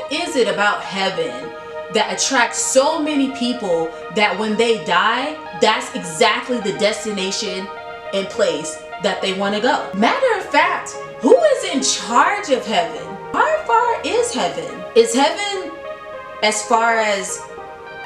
What is it about heaven that attracts so many people that when they die, that's exactly the destination and place that they want to go? Matter of fact, who is in charge of heaven? How far is heaven? Is heaven as far as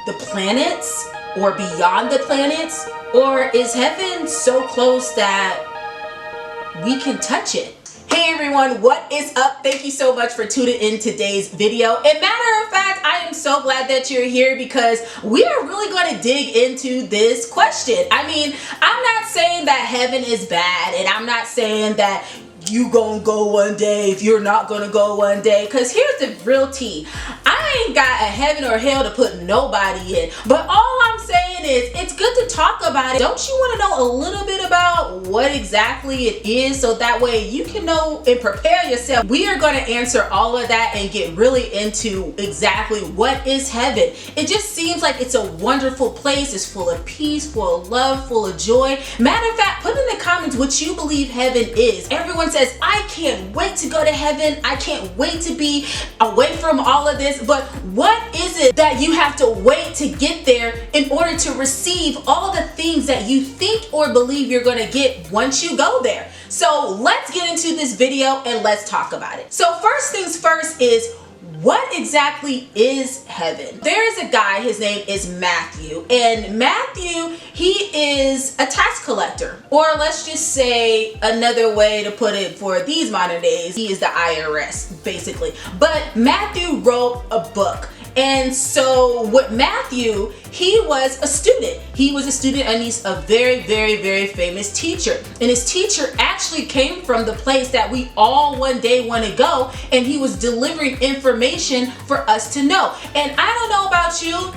the planets or beyond the planets? Or is heaven so close that we can touch it? Hey everyone, what is up? Thank you so much for tuning in today's video. And matter of fact, I am so glad that you're here because we are really going to dig into this question. I mean, I'm not saying that heaven is bad, and I'm not saying that you gonna go one day if you're not gonna go one day, because here's the real tea. I ain't got a heaven or hell to put nobody in, but all I'm saying is it's good to talk about it. Don't you want to know a little bit about what exactly it is, so that way you can know and prepare yourself? We are going to answer all of that and get really into exactly what is heaven. It just seems like it's a wonderful place. It's full of peace, full of love, full of joy. Matter of fact, put in the comments what you believe heaven is. Everyone says, I can't wait to go to heaven. I can't wait to be away from all of this. But what is it that you have to wait to get there in order to receive all the things that you think or believe you're going to get once you go there? So let's get into this video and let's talk about it. So first things first is, what exactly is heaven? There is a guy, his name is Matthew, and Matthew, he is a tax collector, or let's just say another way to put it for these modern days, he is the IRS basically. But Matthew wrote a book. And so with Matthew, he was a student. He was a student and he's a very, very, very famous teacher. And his teacher actually came from the place that we all one day want to go, and he was delivering information for us to know. And I don't know about you,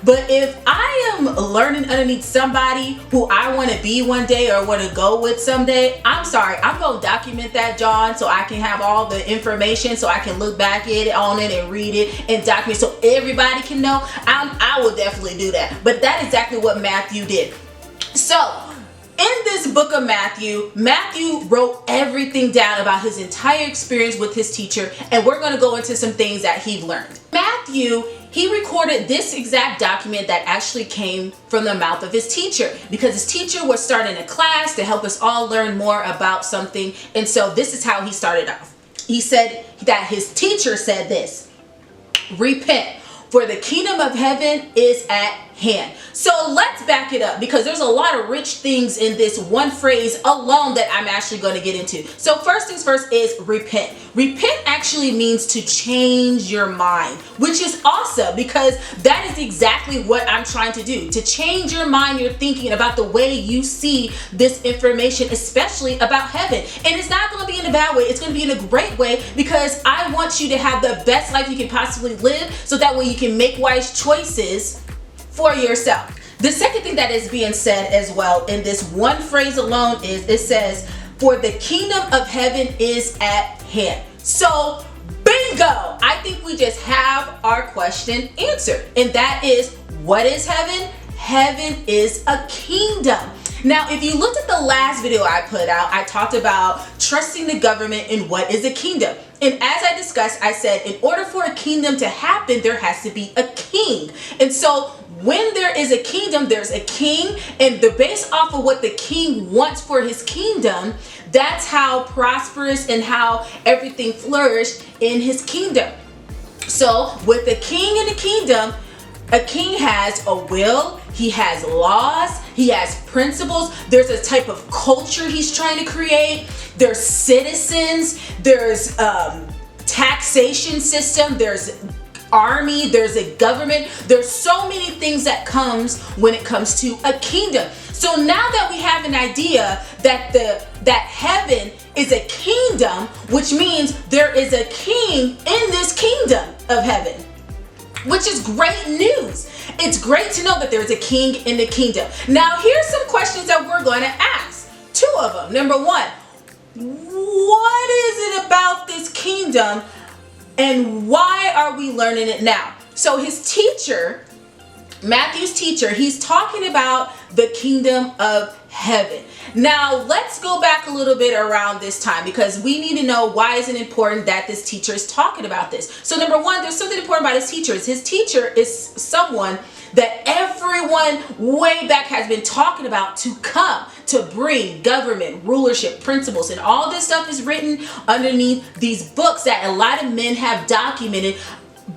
but if I am learning underneath somebody who I want to be one day or want to go with someday, I'm sorry, I'm going to document that, John, so I can have all the information, so I can look back at it, on it, and read it and document so everybody can know. I will definitely do that. But that's exactly what Matthew did. So in this book of Matthew, Matthew wrote everything down about his entire experience with his teacher, and we're going to go into some things that he learned. Matthew, he recorded this exact document that actually came from the mouth of his teacher, because his teacher was starting a class to help us all learn more about something. And so this is how he started off. He said that his teacher said this: repent, for the kingdom of heaven is at hand. So let's back it up, because there's a lot of rich things in this one phrase alone that I'm actually going to get into. So first things first is repent. Repent actually means to change your mind, which is awesome, because that is exactly what I'm trying to do, to change your mind, your thinking about the way you see this information, especially about heaven. And it's not going to be in a bad way. It's going to be in a great way, because I want you to have the best life you can possibly live, so that way you can make wise choices for yourself. The second thing that is being said as well in this one phrase alone is, it says, for the kingdom of heaven is at hand. So bingo, I think we just have our question answered, and that is, what is heaven? Heaven is a kingdom. Now, if you looked at the last video I put out, I talked about trusting the government and what is a kingdom. And as I discussed, I said in order for a kingdom to happen, there has to be a king. And so when there is a kingdom, there's a king, and the based off of what the king wants for his kingdom, that's how prosperous and how everything flourished in his kingdom. So with the king in the kingdom, a king has a will, he has laws, he has principles, there's a type of culture he's trying to create, there's citizens, there's taxation system, there's army, there's a government, there's so many things that comes when it comes to a kingdom. So now that we have an idea that that heaven is a kingdom, which means there is a king in this kingdom of heaven, which is great news. It's great to know that there's a king in the kingdom. Now here's some questions that we're going to ask. Two of them. Number one, what is it about this kingdom and why are we learning it now? So his teacher Matthew's teacher, he's talking about the kingdom of heaven. Now, let's go back a little bit around this time, because we need to know why is it important that this teacher is talking about this. So number one, there's something important about his teacher. His teacher is someone that everyone way back has been talking about to come to bring government, rulership, principles, and all this stuff is written underneath these books that a lot of men have documented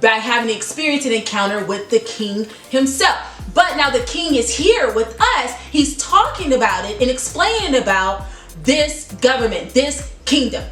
by having experience and encounter with the king himself. But now the king is here with us. He's talking about it and explaining about this government, this kingdom.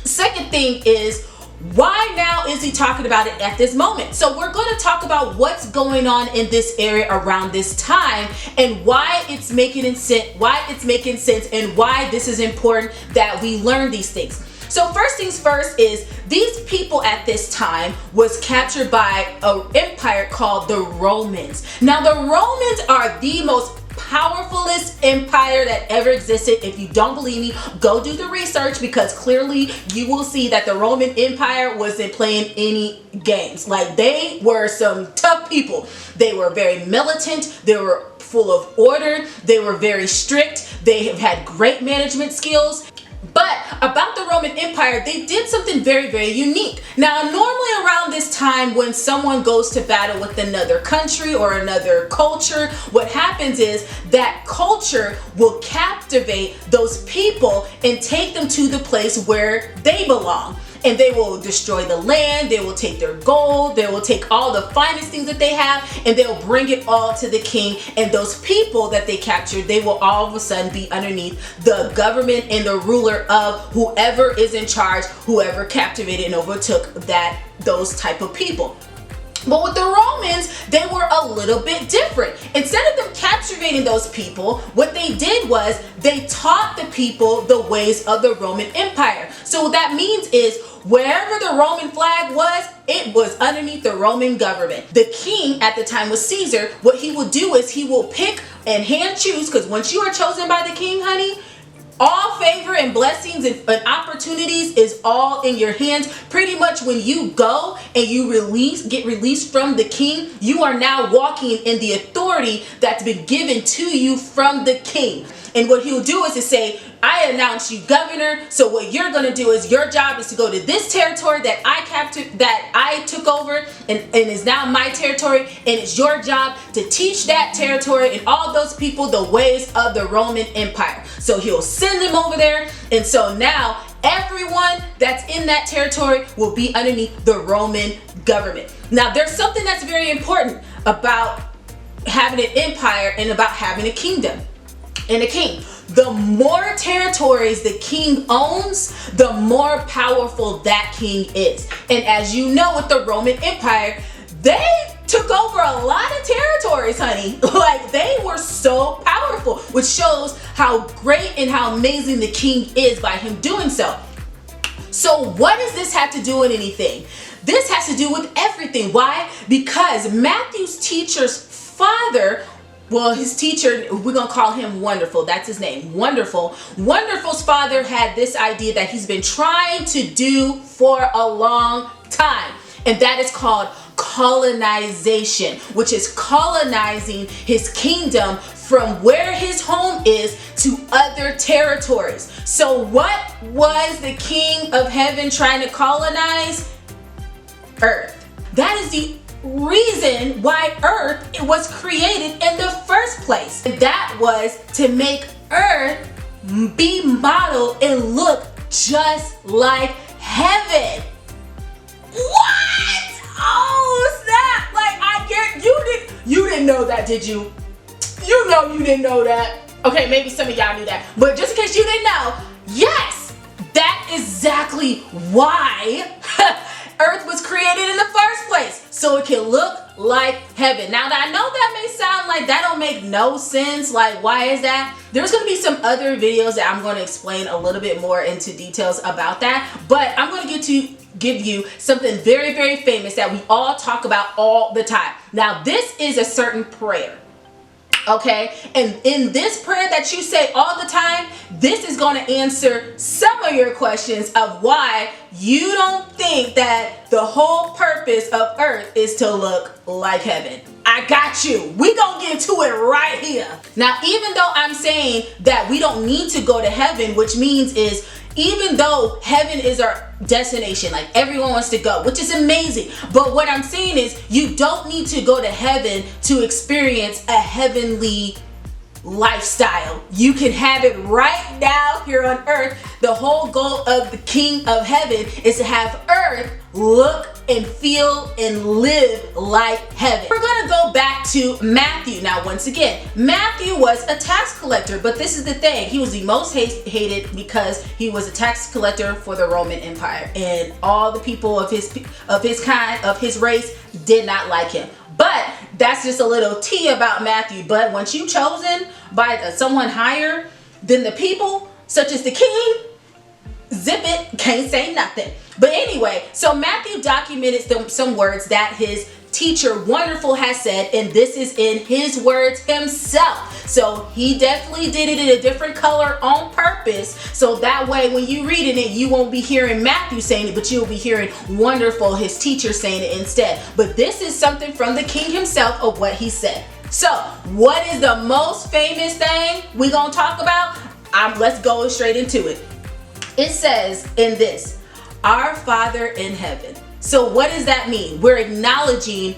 Second thing is, why now is he talking about it at this moment? So we're going to talk about what's going on in this area around this time and why it's making sense, and why this is important that we learn these things. So first things first is, these people at this time was captured by an empire called the Romans. Now the Romans are the most powerfulest empire that ever existed. If you don't believe me, go do the research, because clearly you will see that the Roman Empire wasn't playing any games. Like, they were some tough people. They were very militant. They were full of order. They were very strict. They have had great management skills. But about the Roman Empire, they did something very, very unique. Now, normally around this time, when someone goes to battle with another country or another culture, what happens is that culture will captivate those people and take them to the place where they belong. And they will destroy the land, they will take their gold, they will take all the finest things that they have, and they'll bring it all to the king. And those people that they captured, they will all of a sudden be underneath the government and the ruler of whoever is in charge, whoever captivated and overtook those type of people. But with the Romans, they were a little bit different. Instead of them captivating those people, what they did was they taught the people the ways of the Roman Empire. So what that means is, wherever the Roman flag was, it was underneath the Roman government. The king at the time was Caesar. What he will do is he will pick and hand choose, because once you are chosen by the king, honey, all favor and blessings and opportunities is all in your hands. Pretty much when you go and you get released from the king, you are now walking in the authority that's been given to you from the king. And what he'll do is to say, I announce you governor. So what you're going to do is, your job is to go to this territory that I took over and is now my territory. And it's your job to teach that territory and all those people the ways of the Roman Empire. So he'll send them over there. And so now everyone that's in that territory will be underneath the Roman government. Now there's something that's very important about having an empire and about having a kingdom and a king. The more territories the king owns, the more powerful that king is. And as you know, with the Roman Empire, they took over a lot of territories, honey. Like, they were so powerful, which shows how great and how amazing the king is by him doing so. So what does this have to do with anything? This has to do with everything. Why? Because Matthew's teacher's father, well, his teacher, we're going to call him Wonderful. That's his name, Wonderful. Wonderful's father had this idea that he's been trying to do for a long time. And that is called colonization, which is colonizing his kingdom from where his home is to other territories. So what was the king of heaven trying to colonize? Earth. That is the reason why Earth was created in the first place. And that was to make Earth be modeled and look just like heaven. What? Oh snap! Like, I get you didn't know that, did you? You know you didn't know that. Okay, maybe some of y'all knew that, but just in case you didn't know, yes, that is exactly why Earth was created in the first place, so it can look like heaven. Now, I know that may sound like that don't make no sense. Like, why is that? There's going to be some other videos that I'm going to explain a little bit more into details about that, but I'm going to give you something very, very famous that we all talk about all the time. Now, this is a certain prayer. Okay, and in this prayer that you say all the time, this is going to answer some of your questions of why you don't think that the whole purpose of earth is to look like heaven. I got you. We gonna get to it right here. Now, even though I'm saying that we don't need to go to heaven, which means is even though heaven is our destination, like everyone wants to go, which is amazing. But what I'm saying is you don't need to go to heaven to experience a heavenly lifestyle. You can have it right now here on earth. The whole goal of the King of Heaven is to have earth look and feel and live like heaven. We're gonna go back to Matthew. Now, once again, Matthew was a tax collector, but this is the thing. He was the most hated because he was a tax collector for the Roman Empire. And all the people of his kind, of his race, did not like him. But that's just a little tea about Matthew. But once you're chosen by someone higher than the people, such as the king, zip it, can't say nothing. But anyway, so Matthew documented some words that his teacher Wonderful has said, and this is in his words himself. So he definitely did it in a different color on purpose, so that way when you reading it, you won't be hearing Matthew saying it, but you'll be hearing Wonderful, his teacher, saying it instead. But this is something from the king himself of what he said. So what is the most famous thing we gonna talk about? Let's go straight into it. It says in this, our Father in heaven. So what does that mean? We're acknowledging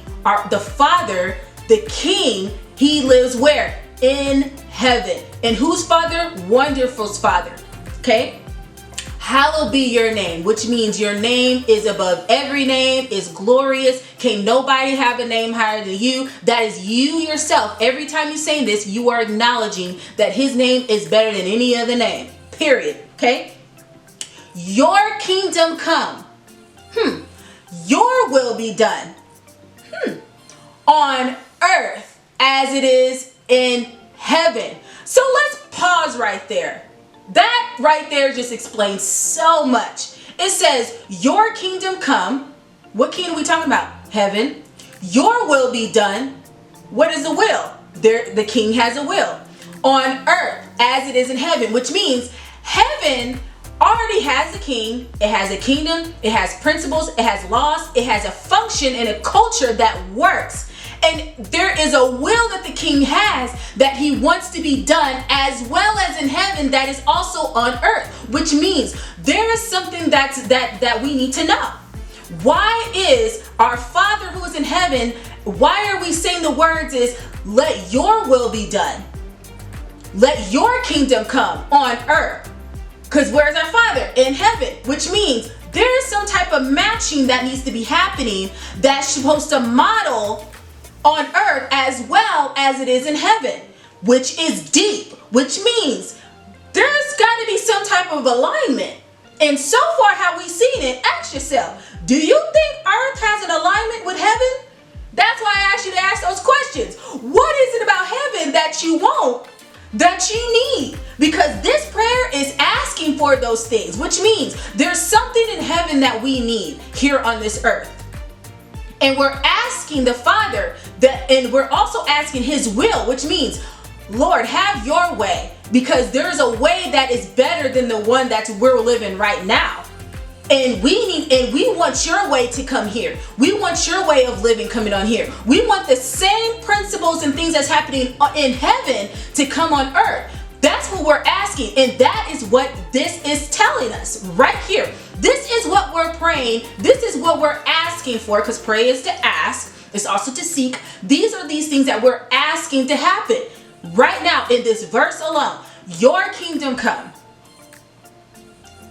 the Father, the King. He lives where? In heaven. And whose Father? Wonderful's Father. Okay? Hallowed be your name, which means your name is above every name, is glorious. Can't nobody have a name higher than you. That is you yourself. Every time you say this, you are acknowledging that his name is better than any other name. Period. Okay? Your kingdom come. Your will be done. On earth as it is in heaven. So let's pause right there. That right there just explains so much. It says, your kingdom come. What kingdom are we talking about? Heaven. Your will be done. What is the will? The king has a will. On earth as it is in heaven, which means heaven already has a king, it has a kingdom, it has principles, it has laws, it has a function and a culture that works. And there is a will that the king has that he wants to be done as well as in heaven that is also on earth, which means there is something that we need to know. Why is our Father who is in heaven, why are we saying the words is, let your will be done? Let your kingdom come on earth. Because where's our Father? In heaven, which means there is some type of matching that needs to be happening that's supposed to model on earth as well as it is in heaven, which is deep, which means there's got to be some type of alignment. And so far how we've seen it, ask yourself, do you think earth has an alignment with heaven? That's why I asked you to ask those questions. What is it about heaven that you want, that you need? Because this prayer is asking for those things, which means there's something in heaven that we need here on this earth. And we're asking the Father that, and we're also asking his will, which means, Lord, have your way, because there's a way that is better than the one that we're living right now. And we want your way to come here. We want your way of living coming on here. We want the same principles and things that's happening in heaven to come on earth. That's what we're asking, and that is what this is telling us right here. This is what we're praying. This is what we're asking for, because pray is to ask. It's also to seek. These are these things that we're asking to happen right now in this verse alone. Your kingdom come.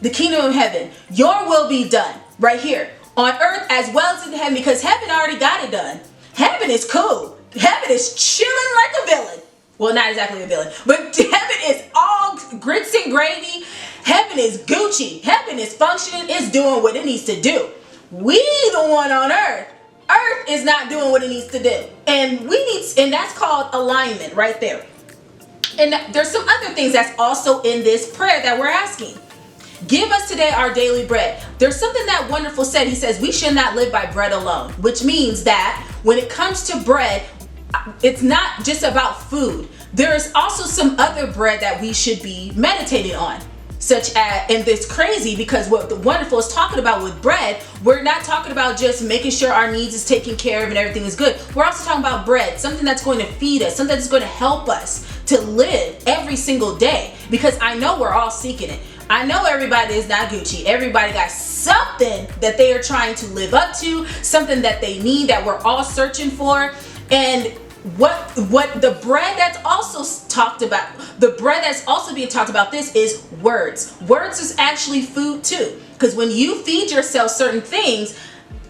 The kingdom of heaven. Your will be done right here on earth as well as in heaven, because heaven already got it done. Heaven is cool. Heaven is chilling like a villain. Well, not exactly a villain, but heaven is all grits and gravy. Heaven is Gucci. Heaven is functioning. It's doing what it needs to do. We the one on earth. Earth is not doing what it needs to do. And that's called alignment right there. And there's some other things that's also in this prayer that we're asking. Give us today our daily bread. There's something that Wonderful said. He says we should not live by bread alone, which means that when it comes to bread, it's not just about food. There is also some other bread that we should be meditating on, such as, and it's crazy because what the wonderful is talking about with bread, we're not talking about just making sure our needs is taken care of and everything is good. We're also talking about bread, something that's going to feed us, something that's going to help us to live every single day, because I know we're all seeking it. I know everybody is not Gucci. Everybody got something that they are trying to live up to, something that they need, that we're all searching for. And what the bread that's also talked about, the bread that's also being talked about, this is words. Words is actually food too, because when you feed yourself certain things,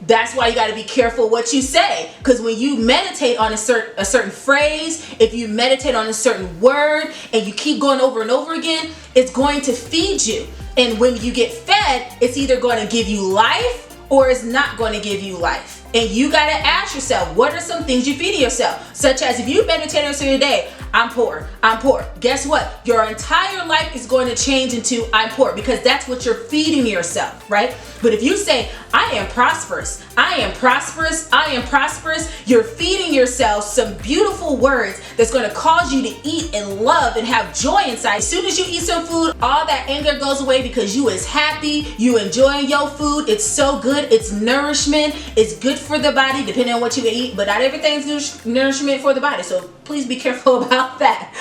that's why you got to be careful what you say, because when you meditate on a certain phrase, if you meditate on a certain word and you keep going over and over again, it's going to feed you. And when you get fed, it's either going to give you life or it's not going to give you life. And you got to ask yourself, what are some things you feed yourself? Such as, if you meditate on your day, I'm poor, I'm poor. Guess what? Your entire life is going to change into I'm poor, because that's what you're feeding yourself, right? But if you say, I am prosperous, I am prosperous, I am prosperous, you're feeding yourself some beautiful words that's going to cause you to eat and love and have joy inside. As soon as you eat some food, all that anger goes away because you is happy, you enjoying your food. It's so good, it's nourishment, it's good for the body, depending on what you eat, but not everything's nourishment for the body, so please be careful about that.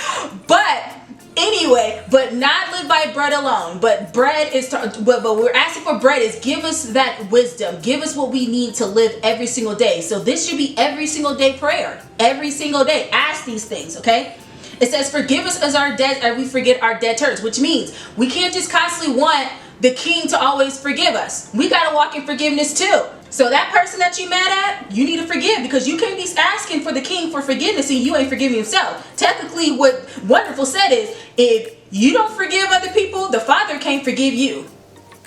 But anyway, but not live by bread alone, but bread is but we're asking for bread is give us that wisdom, give us what we need to live every single day. So this should be every single day prayer. Every single day ask these things, okay? It says, forgive us as our debts as we forget our debtors, which means we can't just constantly want the king to always forgive us. We got to walk in forgiveness too. So that person that you mad at, you need to forgive, because you can't be asking for the king for forgiveness and you ain't forgiving yourself. Technically, what Wonderful said is, if you don't forgive other people, the Father can't forgive you.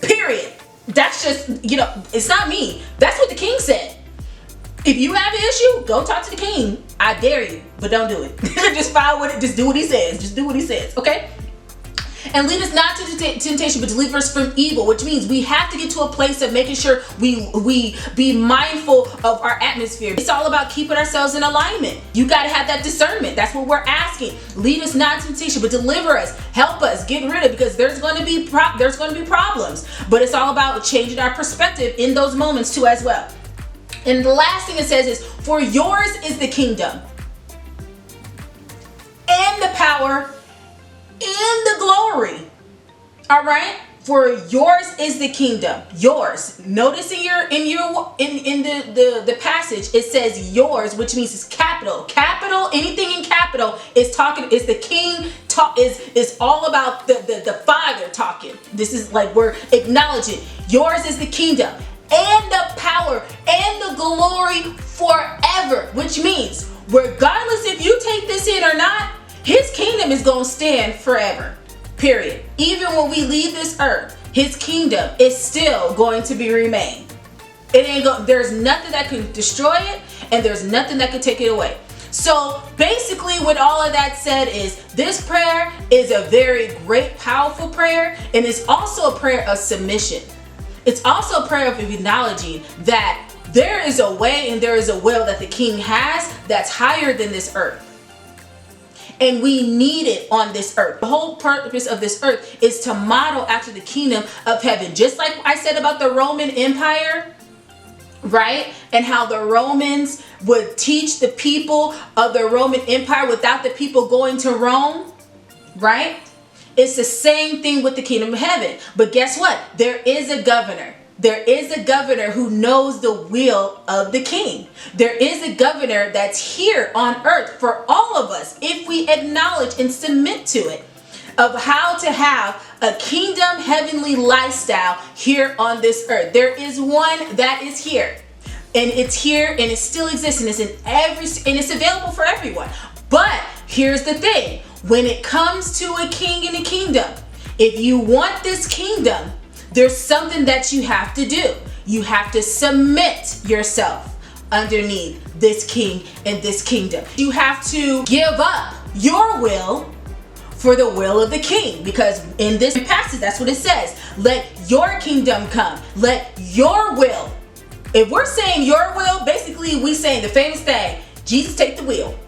Period. That's just, it's not me. That's what the king said. If you have an issue, go talk to the king. I dare you, but don't do it. Just follow it. Just do what he says. Just do what he says, okay? And lead us not to temptation, but deliver us from evil, which means we have to get to a place of making sure we be mindful of our atmosphere. It's all about keeping ourselves in alignment. You got to have that discernment. That's what we're asking. Lead us not to temptation, but deliver us, help us, get rid of, because there's going to be problems. But it's all about changing our perspective in those moments too as well. And the last thing it says is, for yours is the kingdom and the power and the glory. All right, for yours is the kingdom. Yours. Notice in the passage it says yours, which means it's capital. Capital. Anything in capital is the king is all about the Father talking. This is like we're acknowledging yours is the kingdom and the power and the glory forever, which means regardless if you take this in or not, his kingdom is going to stand forever, period. Even when we leave this earth, his kingdom is still going to remain. There's nothing that can destroy it, and there's nothing that can take it away. So basically, with all of that said, is this prayer is a very great, powerful prayer, and it's also a prayer of submission. It's also a prayer of acknowledging that there is a way and there is a will that the king has that's higher than this earth. And we need it on this earth. The whole purpose of this earth is to model after the kingdom of heaven. Just like I said about the Roman Empire, right? And how the Romans would teach the people of the Roman Empire without the people going to Rome, right? It's the same thing with the kingdom of heaven. But guess what? There is a governor. There is a governor who knows the will of the king. There is a governor that's here on earth for all of us if we acknowledge and submit to it, of how to have a kingdom heavenly lifestyle here on this earth. There is one that is here, and it's here and it still exists, and it's available for everyone. But here's the thing, when it comes to a king and a kingdom, if you want this kingdom, there's something that you have to do. You have to submit yourself underneath this king and this kingdom. You have to give up your will for the will of the king, because in this passage, that's what it says. Let your kingdom come. Let your will. If we're saying your will, basically we saying the famous thing, Jesus take the wheel.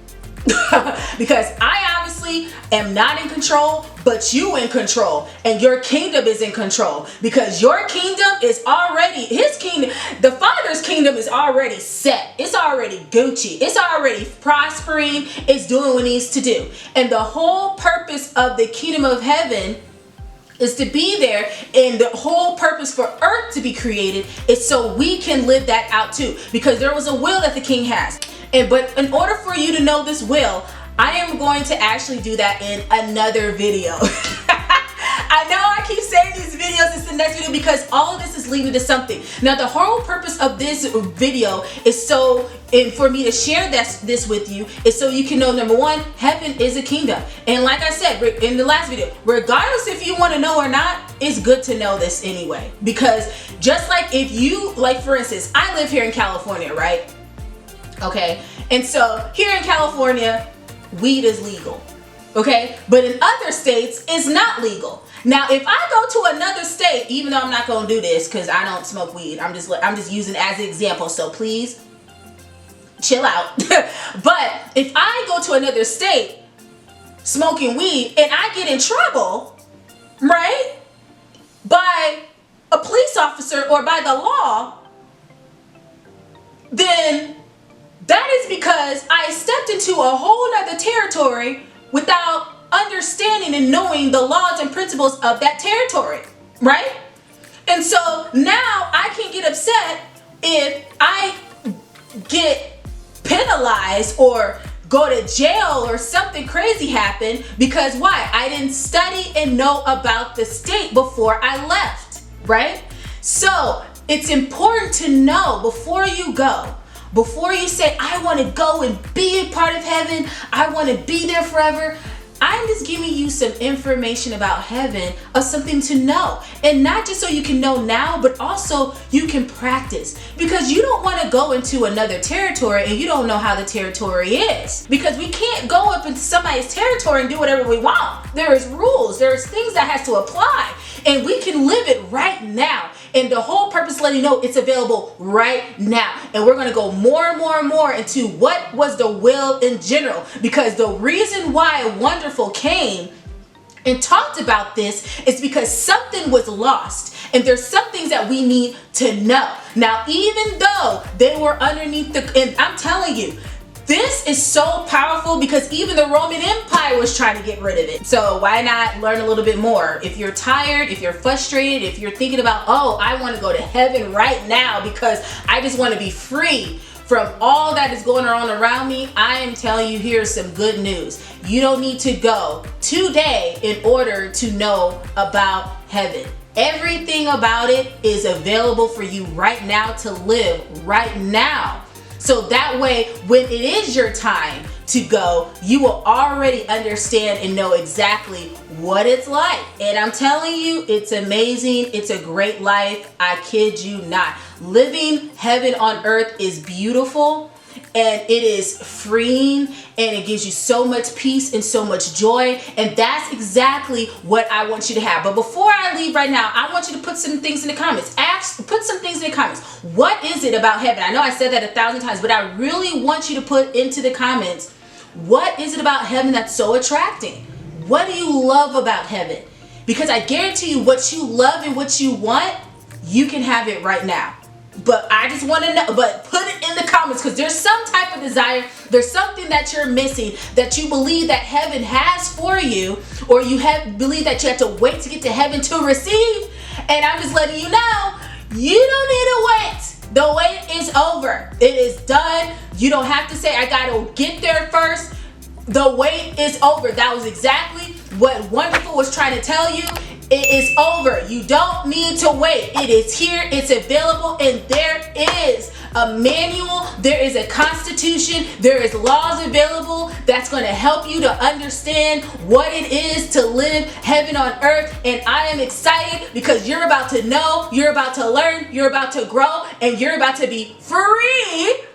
Because I obviously am not in control, but you in control, and your kingdom is in control, because your kingdom is already, his kingdom, the Father's kingdom is already set. It's already Gucci. It's already prospering. It's doing what it needs to do. And the whole purpose of the kingdom of heaven is to be there, and the whole purpose for earth to be created is so we can live that out too, because there was a will that the king has. But in order for you to know this will, I am going to actually do that in another video. I know I keep saying these videos, it's the next video, because all of this is leading to something. Now, the whole purpose of this video is so, and for me to share this with you, is so you can know, number one, heaven is a kingdom. And like I said in the last video, regardless if you want to know or not, it's good to know this anyway. Because just like if you, like for instance, I live here in California, right? Okay, and so here in California, weed is legal, okay? But in other states, it's not legal. Now, if I go to another state, even though I'm not gonna do this because I don't smoke weed, I'm just using it as an example, so please chill out. But if I go to another state smoking weed and I get in trouble, right, by a police officer or by the law, then that is because I stepped into a whole nother territory without understanding and knowing the laws and principles of that territory, right? And so now I can get upset if I get penalized or go to jail or something crazy happen, because why? I didn't study and know about the state before I left, right? So it's important to know before you go. Before you say, I want to go and be a part of heaven, I want to be there forever, I'm just giving you some information about heaven, of something to know. And not just so you can know now, but also you can practice. Because you don't want to go into another territory and you don't know how the territory is. Because we can't go up into somebody's territory and do whatever we want. There is rules, there's things that has to apply. And we can live it right now. And the whole purpose is letting you know it's available right now. And we're going to go more and more and more into what was the will in general. Because the reason why Wonderful came and talked about this is because something was lost. And there's some things that we need to know. Now, even though they were underneath and I'm telling you, this is so powerful, because even the Roman Empire was trying to get rid of it. So why not learn a little bit more? If you're tired, if you're frustrated, if you're thinking about, oh, I want to go to heaven right now because I just want to be free from all that is going on around me, I am telling you, here's some good news. You don't need to go today in order to know about heaven. Everything about it is available for you right now to live right now. So that way, when it is your time to go, you will already understand and know exactly what it's like. And I'm telling you, it's amazing. It's a great life. I kid you not. Living heaven on earth is beautiful, and it is freeing, and it gives you so much peace and so much joy. And that's exactly what I want you to have. But before I leave right now, I want you to put some things in the comments. Put some things in the comments. What is it about heaven? I know I said that 1,000 times, but I really want you to put into the comments, what is it about heaven that's so attracting? What do you love about heaven? Because I guarantee you, what you love and what you want, you can have it right now. But I just want to know, but put it in the comments, because there's some type of desire, there's something that you're missing, that you believe that heaven has for you, or you believe that you have to wait to get to heaven to receive. And I'm just letting you know, you don't need to wait. The wait is over. It is done. You don't have to say, I gotta get there first. The wait is over. That was exactly what Wonderful was trying to tell you. It is over. You don't need to wait. It is here. It's available. And there is a manual. There is a constitution. There is laws available that's going to help you to understand what it is to live heaven on earth. And I am excited because you're about to know, you're about to learn, you're about to grow, and you're about to be free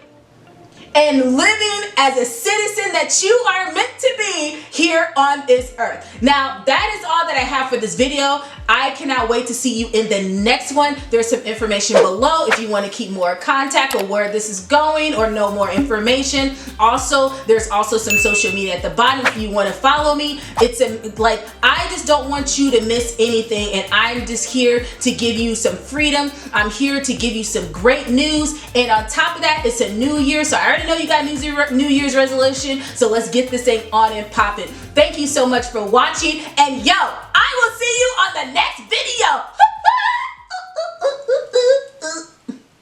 and living as a citizen that you are meant to be here on this earth. Now, that is all that I have for this video. I cannot wait to see you in the next one. There's some information below if you want to keep more contact or where this is going or know more information. Also, there's also some social media at the bottom if you want to follow me. I just don't want you to miss anything, and I'm just here to give you some freedom. I'm here to give you some great news, and on top of that, it's a new year, so I already know you got New Year's resolution, so let's get this thing on and popping. Thank you so much for watching, and yo, I will see you on the next video.